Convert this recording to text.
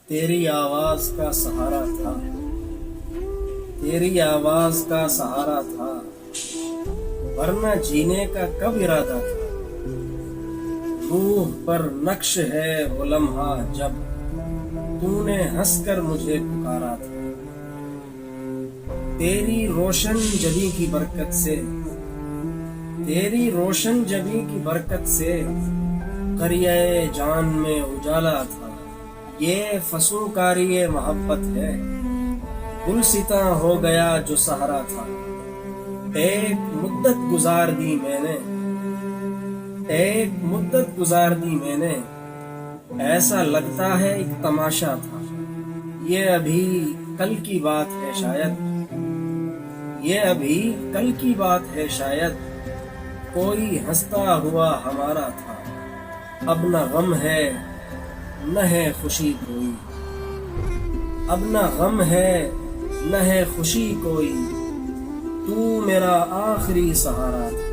تیری آواز کا سہارا تھا، تیری آواز کا سہارا تھا، ورنہ جینے کا کب ارادہ تھا۔ روح پر نقش ہے وہ لمحہ جب تو نے ہنس کر مجھے پکارا تھا۔ تیری روشن جبیں کی برکت سے، تیری روشن جبیں کی برکت سے قریۂ جان میں اجالا تھا۔ یہ فسونکاری محبت ہے، گلستاں ہو گیا جو سہرا تھا۔ ایک مدت گزار دی میں نے، ایک مدت گزار دی میں نے، ایسا لگتا ہے ایک تماشا تھا۔ یہ ابھی کل کی بات ہے شاید، یہ ابھی کل کی بات ہے شاید، کوئی ہنستا ہوا ہمارا تھا۔ اب نہ غم ہے نہ ہے خوشی کوئی، اب نہ غم ہے نہ ہے خوشی کوئی، تو میرا آخری سہارا تھا۔